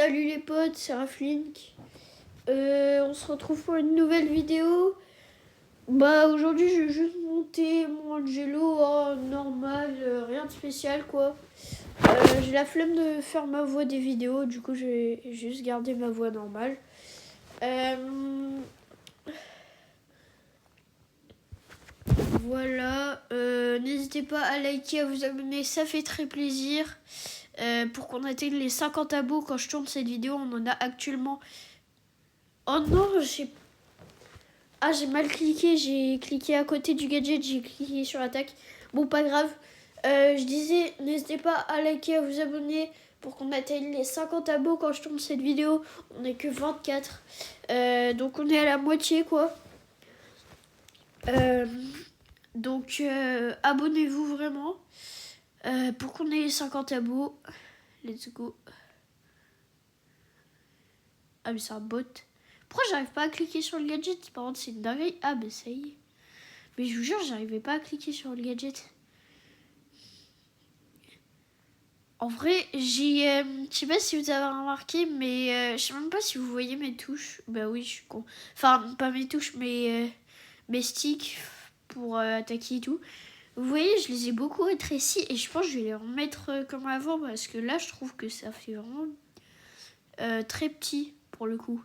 Salut les potes, c'est Raflink. On se retrouve pour une nouvelle vidéo. Bah aujourd'hui je vais juste monter mon Angelo normal, rien de spécial quoi. J'ai la flemme de faire ma voix des vidéos, du coup je vais juste garder ma voix normale. Voilà, n'hésitez pas à liker, à vous abonner, ça fait très plaisir. Pour qu'on atteigne les 50 abos quand je tourne cette vidéo, on en a actuellement. Oh non, j'ai mal cliqué, j'ai cliqué à côté du gadget, j'ai cliqué sur attaque. Bon, pas grave. Je disais, n'hésitez pas à liker, à vous abonner pour qu'on atteigne les 50 abos quand je tourne cette vidéo. On n'est que 24. Donc on est à la moitié quoi. Donc abonnez-vous vraiment pour qu'on ait les 50 abos. Let's go. Ah mais c'est un bot. Pourquoi j'arrive pas à cliquer sur le gadget? Par contre c'est une dinguerie. Ah mais ça y est. Mais je vous jure j'arrivais pas à cliquer sur le gadget. En vrai j'ai... je sais pas si vous avez remarqué mais je sais même pas si vous voyez mes touches. Bah oui je suis con. Enfin pas mes touches mais mes sticks pour attaquer et tout. Vous voyez je les ai beaucoup rétrécis et je pense que je vais les remettre comme avant parce que là je trouve que ça fait vraiment très petit pour le coup.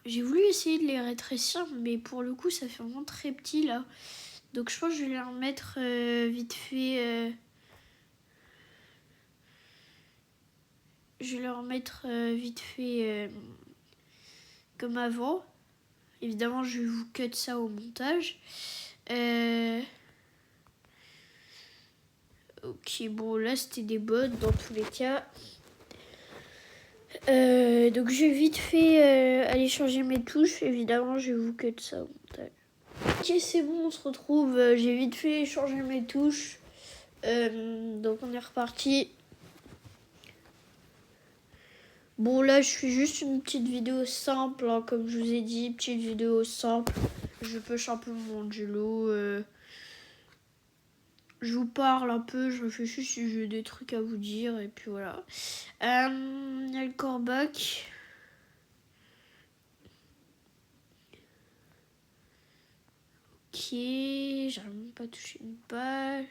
J'ai voulu essayer de les rétrécir, mais pour le coup, ça fait vraiment très petit là. Donc je pense que je vais les remettre vite fait. Je vais les remettre vite fait comme avant. Évidemment, je vais vous cut ça au montage. Ok, bon, là c'était des bots dans tous les cas. Donc je vais vite fait aller changer mes touches. Évidemment, je vais vous cut ça au montage. Ok, c'est bon, on se retrouve. J'ai vite fait changer mes touches. Donc on est reparti. Bon là je fais juste une petite vidéo simple, hein, comme je vous ai dit, petite vidéo simple. Je push un peu mon Angelo. Je vous parle un peu, je réfléchis si j'ai des trucs à vous dire et puis voilà. Il y a le corbac. Ok, j'arrive même pas à toucher une balle.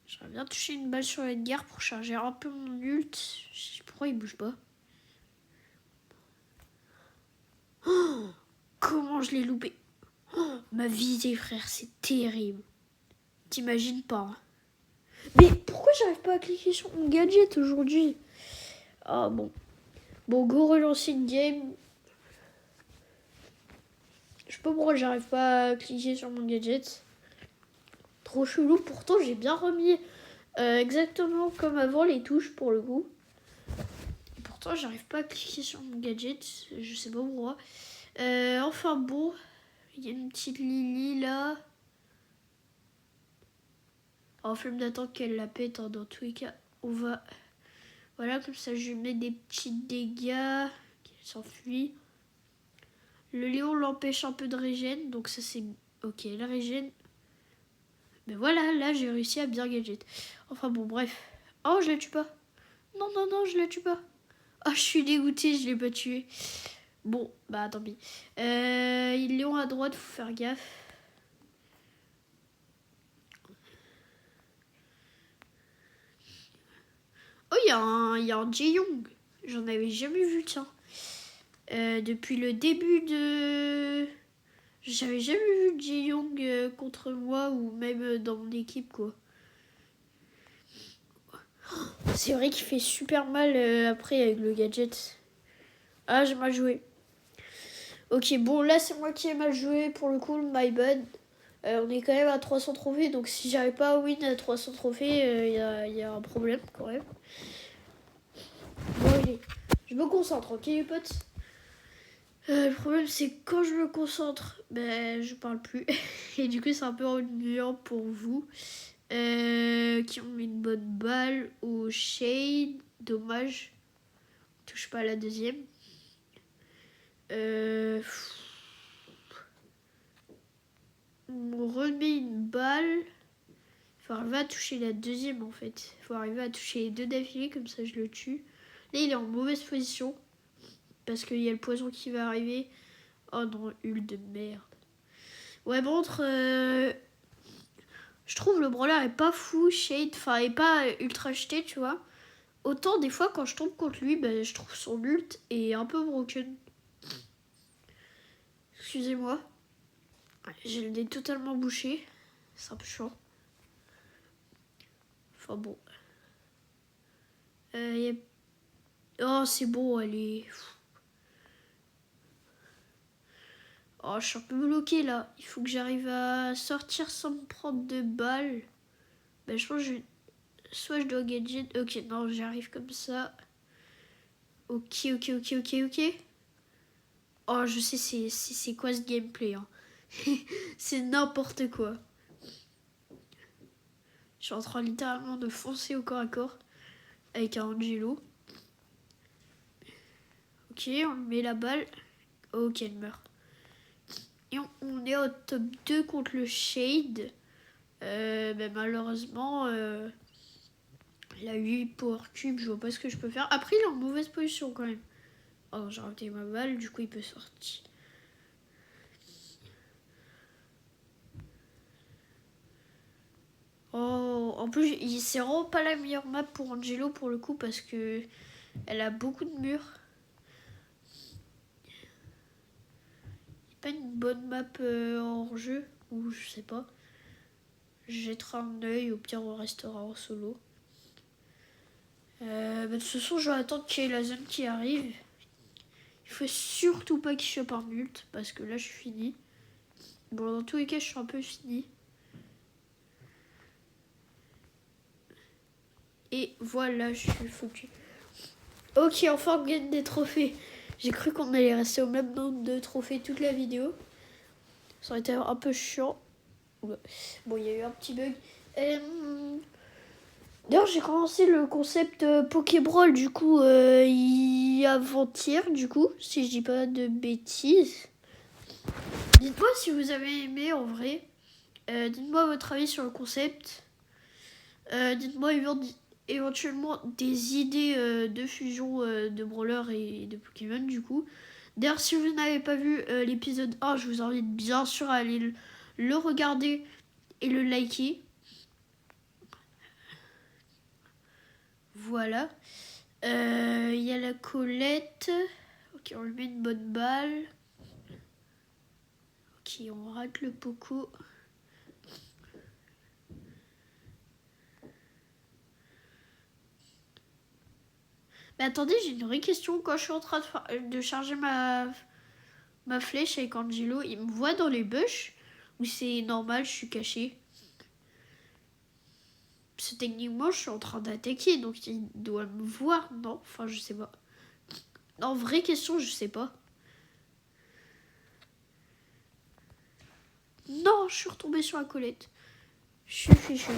J'aurais bien touché une balle sur Edgar pour charger un peu mon ult. Je sais pourquoi il bouge pas. Oh, comment je l'ai loupé. Oh, ma visée frère, c'est terrible. T'imagines pas. Hein. Mais pourquoi j'arrive pas à cliquer sur mon gadget aujourd'hui? Ah bon. Bon, go relancer une game. Je sais pas pourquoi j'arrive pas à cliquer sur mon gadget. Trop chelou. Pourtant, j'ai bien remis exactement comme avant les touches pour le coup. Et pourtant, j'arrive pas à cliquer sur mon gadget. Je sais pas pourquoi. Enfin bon. Il y a une petite Lily là. En flemme d'attendre qu'elle la pète, hein, dans tous les cas. On va... Voilà, comme ça je mets des petits dégâts. Qu'elle s'enfuit. Le lion l'empêche un peu de régène, donc ça c'est... Ok, la régène. Mais voilà, là j'ai réussi à bien gadget. Enfin bon, bref. Oh, je la tue pas. Non, non, non, je la tue pas. Oh, je suis dégoûtée, je l'ai pas tué. Bon, bah tant pis. Il lion à droite, faut faire gaffe. Oh, il y a un Jae-Young. J'en avais jamais vu, tiens. Depuis le début de... J'avais jamais vu Jae-Young contre moi ou même dans mon équipe, quoi. C'est vrai qu'il fait super mal après avec le gadget. Ah, j'ai mal joué. Ok, bon, là, c'est moi qui ai mal joué pour le coup, my bad. On est quand même à 300 trophées, donc si j'arrive pas à win à 300 trophées, il y a un problème quand même. Bon, allez, je me concentre, ok les potes? Le problème c'est que quand je me concentre, ben je parle plus. Et du coup c'est un peu ennuyant pour vous. Qui ont mis une bonne balle au shade. Dommage. Touche pas à la deuxième. On remet une balle. Faut arriver à toucher la deuxième en fait. Faut arriver à toucher les deux d'affilée, comme ça je le tue. Là il est en mauvaise position. Parce qu'il y a le poison qui va arriver. Oh non, Hul de merde. Ouais, bon, je trouve le brawler est pas fou, shade, enfin, est pas ultra jeté, tu vois. Autant des fois, quand je tombe contre lui, ben, je trouve son ult est un peu broken. Excusez-moi. J'ai le nez totalement bouché. C'est un peu chiant. Enfin bon. Oh, c'est bon, allez. Oh, je suis un peu bloqué là. Il faut que j'arrive à sortir sans me prendre de balles. Ben, je pense que soit je dois gadget. Ok, non, j'arrive comme ça. Ok. Oh, je sais, c'est quoi ce gameplay. Hein. C'est n'importe quoi. Je suis en train littéralement de foncer au corps à corps avec un Angelo. Ok, on met la balle. Ok, elle meurt. Et on est au top 2 contre le Shade. Ben malheureusement, il a 8 power cubes, je vois pas ce que je peux faire. Après, il est en mauvaise position quand même. Oh non, j'ai raté ma balle, du coup, il peut sortir. Oh, en plus, c'est vraiment pas la meilleure map pour Angelo pour le coup parce que elle a beaucoup de murs. C'est pas une bonne map en jeu, ou je sais pas. Je jetterai un œil, au pire on restera en solo. De toute façon, je vais attendre qu'il y ait la zone qui arrive. Il faut surtout pas qu'il chope un ult parce que là je suis fini. Bon, dans tous les cas, je suis un peu fini. Et voilà, je suis focus. Ok, enfin on gagne des trophées. J'ai cru qu'on allait rester au même nombre de trophées toute la vidéo. Ça aurait été un peu chiant. Bon, il y a eu un petit bug. D'ailleurs, j'ai commencé le concept Pokébrawl, du coup, avant-hier, du coup, si je dis pas de bêtises. Dites-moi si vous avez aimé, en vrai. Dites-moi votre avis sur le concept. Dites-moi éventuellement des idées de fusion de brawlers et de Pokémon, du coup. D'ailleurs, si vous n'avez pas vu l'épisode 1, je vous invite bien sûr à aller le regarder et le liker. Voilà. Il y a la Colette. Ok, on lui met une bonne balle. Ok, on rate le Poco. Mais attendez, j'ai une vraie question. Quand je suis en train de charger ma flèche avec Angelo, il me voit dans les bush ou c'est normal, je suis caché? Parce que techniquement, je suis en train d'attaquer, donc il doit me voir, non? Enfin, je sais pas. Non, vraie question, je sais pas. Non, je suis retombée sur la Colette. Je suis fichue.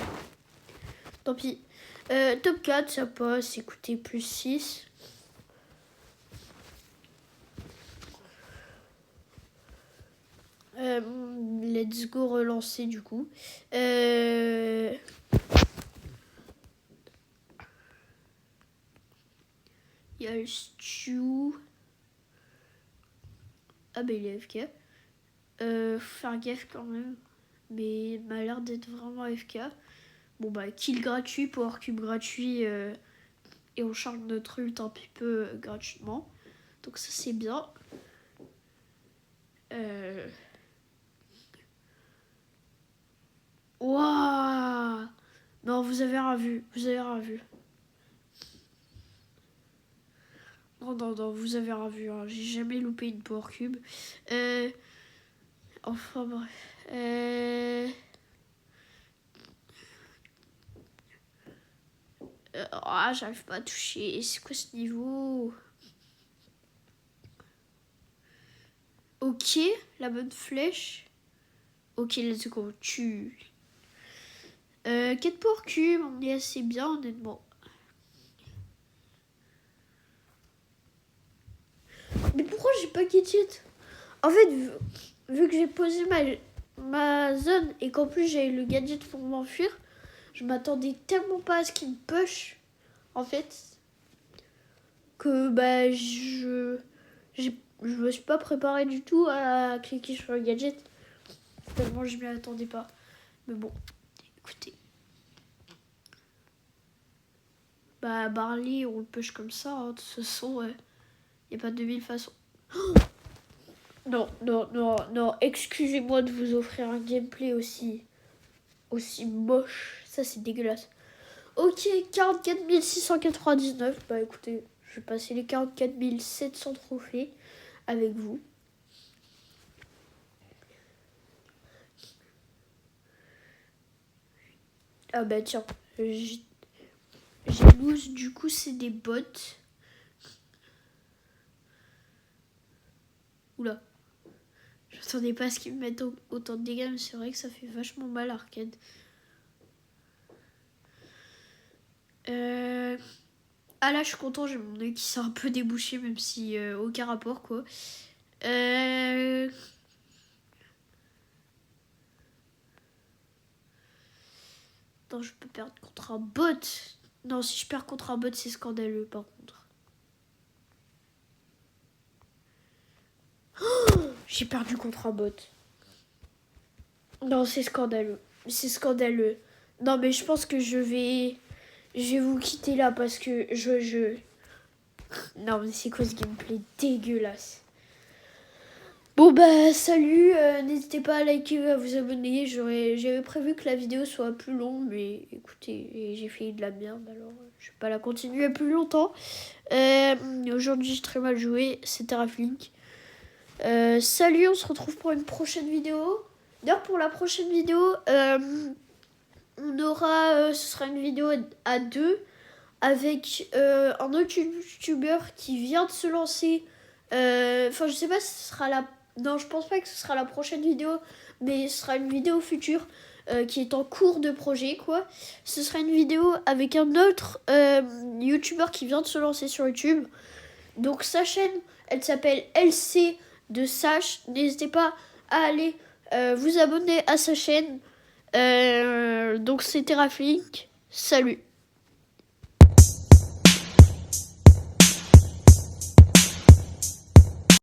Tant pis. Top 4, ça passe. Écoutez, plus 6. Let's go relancer du coup. Il y a le Stu. Ah ben il est AFK. Faut faire gaffe quand même. Mais il m'a l'air d'être vraiment AFK. Bon bah kill gratuit, power cube gratuit. Et on charge notre ult un petit peu gratuitement. Donc ça c'est bien. Waouh! Non, vous avez rien vu. Vous avez rien vu. Non, vous avez rien vu. Hein. J'ai jamais loupé une power cube. Enfin bref. J'arrive pas à toucher. C'est quoi ce niveau? Ok, la bonne flèche. Ok, let's go. Tue. 4 power cubes, on est assez bien honnêtement. Mais pourquoi j'ai pas gadget? En fait, vu que j'ai posé ma zone et qu'en plus j'ai le gadget pour m'enfuir, Je m'attendais tellement pas à ce qu'il me push, en fait, que bah je me suis pas préparée du tout à cliquer sur le gadget. Tellement je m'y attendais pas. Mais bon, écoutez. Bah Barley, on le push comme ça, hein. De toute façon, y a pas de mille façons. Non, non, non, non, excusez-moi de vous offrir un gameplay aussi moche. Ça, c'est dégueulasse. Ok, 44 699. Bah écoutez, je vais passer les 44 700 trophées avec vous. Ah bah tiens, j'ai loose, du coup c'est des bots. Oula. Je m'attendais pas à ce qu'ils me mettent autant de dégâts, mais c'est vrai que ça fait vachement mal arcade. Ah là je suis content, j'ai mon œil qui s'est un peu débouché, même si aucun rapport quoi. Attends, je peux perdre contre un bot. Non, si je perds contre un bot, c'est scandaleux par contre. Oh, j'ai perdu contre un bot. Non, c'est scandaleux. C'est scandaleux. Non, mais je pense que je vais vous quitter là parce que Non, mais c'est quoi ce gameplay dégueulasse. Bon bah salut, n'hésitez pas à liker, à vous abonner. J'avais prévu que la vidéo soit plus longue, mais écoutez, j'ai fait de la merde, alors je vais pas la continuer plus longtemps. Aujourd'hui j'ai très mal joué, c'était Raflink. Salut, on se retrouve pour une prochaine vidéo. D'ailleurs pour la prochaine vidéo, on aura, ce sera une vidéo à deux avec un autre youtubeur qui vient de se lancer. Enfin, je sais pas si ce sera la... Non, je pense pas que ce sera la prochaine vidéo, mais ce sera une vidéo future qui est en cours de projet, quoi. Ce sera une vidéo avec un autre youtubeur qui vient de se lancer sur YouTube. Donc sa chaîne, elle s'appelle LC de Sash. N'hésitez pas à aller vous abonner à sa chaîne. Donc c'était Raflink. Salut.